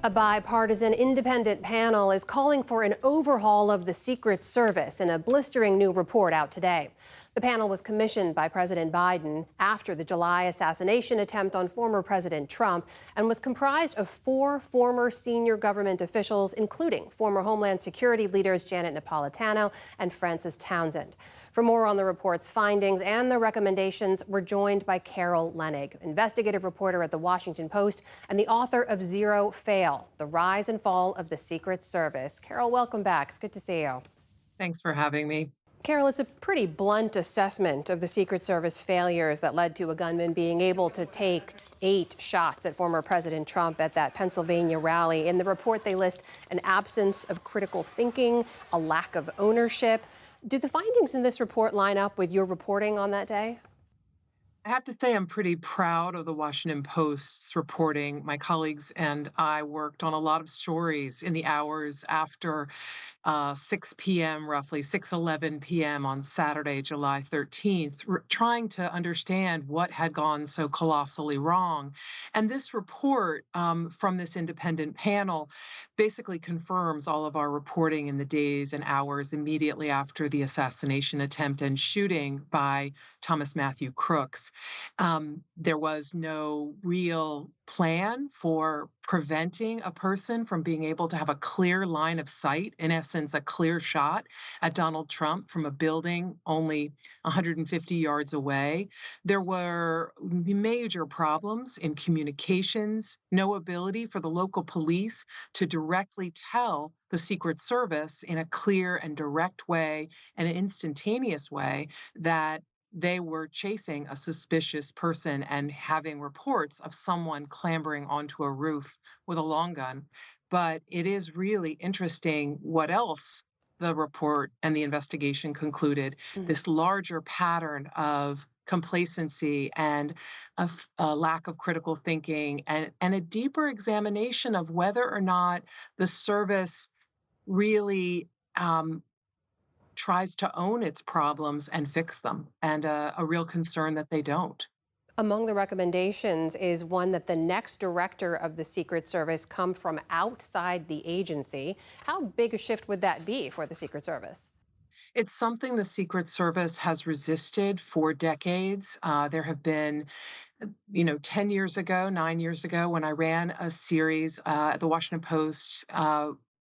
A bipartisan independent panel is calling for an overhaul of the Secret Service in a blistering new report out today. The panel was commissioned by President Biden after the July assassination attempt on former President Trump and was comprised of four former senior government officials, including former Homeland Security leaders Janet Napolitano and Frances Townsend. For more on the report's findings and the recommendations, we're joined by Carol Leonnig, investigative reporter at The Washington Post and the author of Zero Fail: The Rise and Fall of the Secret Service. Carol, welcome back. It's good to see you. Thanks for having me. Carol, it's a pretty blunt assessment of the Secret Service failures that led to a gunman being able to take 8 shots at former President Trump at that Pennsylvania rally. In the report, they list an absence of critical thinking, a lack of ownership. Do the findings in this report line up with your reporting on that day? I have to say I'm pretty proud of the Washington Post's reporting. My colleagues and I worked on a lot of stories in the hours after 6 p.m., roughly 6:11 p.m. on Saturday, July 13th, trying to understand what had gone so colossally wrong. And this report from this independent panel basically confirms all of our reporting in the days and hours immediately after the assassination attempt and shooting by Thomas Matthew Crooks. There was no real plan for preventing a person from being able to have a clear line of sight, in essence, a clear shot at Donald Trump from a building only 150 yards away. There were major problems in communications, no ability for the local police to directly tell the Secret Service in a clear and direct way and an instantaneous way that they were chasing a suspicious person and having reports of someone clambering onto a roof with a long gun. But it is really interesting what else the report and the investigation concluded, this larger pattern of complacency and a lack of critical thinking and a deeper examination of whether or not the service really tries to own its problems and fix them, and a real concern that they don't. Among the recommendations is one that the next director of the Secret Service come from outside the agency. How big a shift would that be for the Secret Service? It's something the Secret Service has resisted for decades. There have been 10 years ago, 9 years ago, when I ran a series, the Washington Post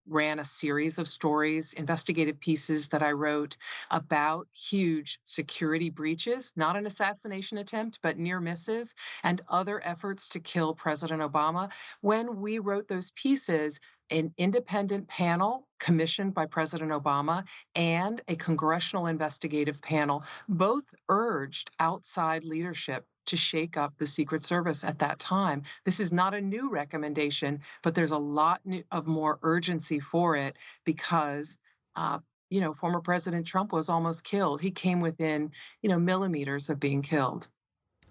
ran a series of stories, investigative pieces that I wrote about huge security breaches, not an assassination attempt, but near misses and other efforts to kill President Obama. When we wrote those pieces, an independent panel commissioned by President Obama and a congressional investigative panel both urged outside leadership to shake up the Secret Service at that time. This is not a new recommendation, but there's a lot of more urgency for it because, uh, former President Trump was almost killed. He came within, millimeters of being killed.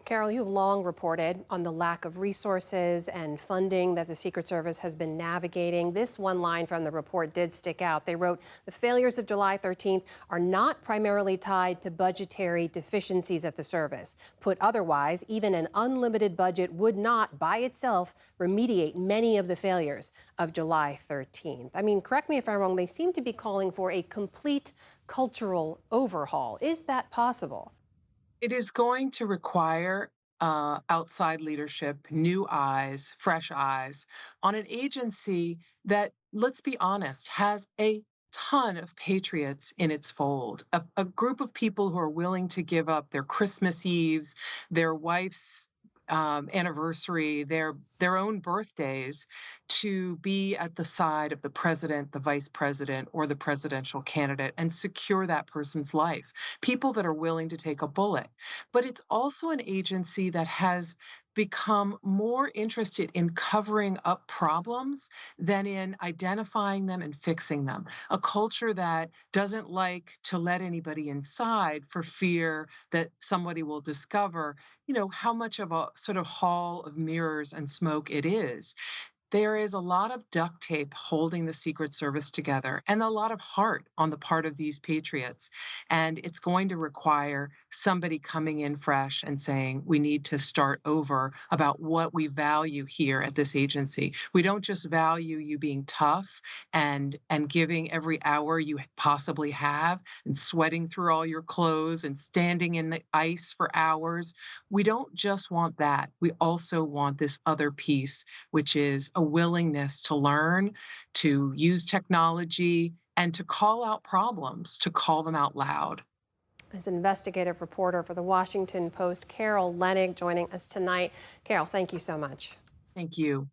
Carol, you have long reported on the lack of resources and funding that the Secret Service has been navigating. This one line from the report did stick out. They wrote, the failures of July 13th are not primarily tied to budgetary deficiencies at the service. Put otherwise, even an unlimited budget would not, by itself, remediate many of the failures of July 13th. I mean, correct me if I'm wrong, they seem to be calling for a complete cultural overhaul. Is that possible? It is going to require outside leadership, new eyes, fresh eyes on an agency that, let's be honest, has a ton of patriots in its fold, a group of people who are willing to give up their Christmas Eves, their wife's anniversary, their own birthdays, to be at the side of the president, the vice president, or the presidential candidate and secure that person's life. People that are willing to take a bullet. But it's also an agency that has become more interested in covering up problems than in identifying them and fixing them. A culture that doesn't like to let anybody inside for fear that somebody will discover how much of a sort of hall of mirrors and smoke it is. There is a lot of duct tape holding the Secret Service together and a lot of heart on the part of these patriots. And it's going to require somebody coming in fresh and saying, we need to start over about what we value here at this agency. We don't just value you being tough and giving every hour you possibly have and sweating through all your clothes and standing in the ice for hours. We don't just want that. We also want this other piece, which is a willingness to learn, to use technology, and to call out problems, to call them out loud. As investigative reporter for the Washington Post, Carol Leonnig, joining us tonight. Carol, thank you so much. Thank you.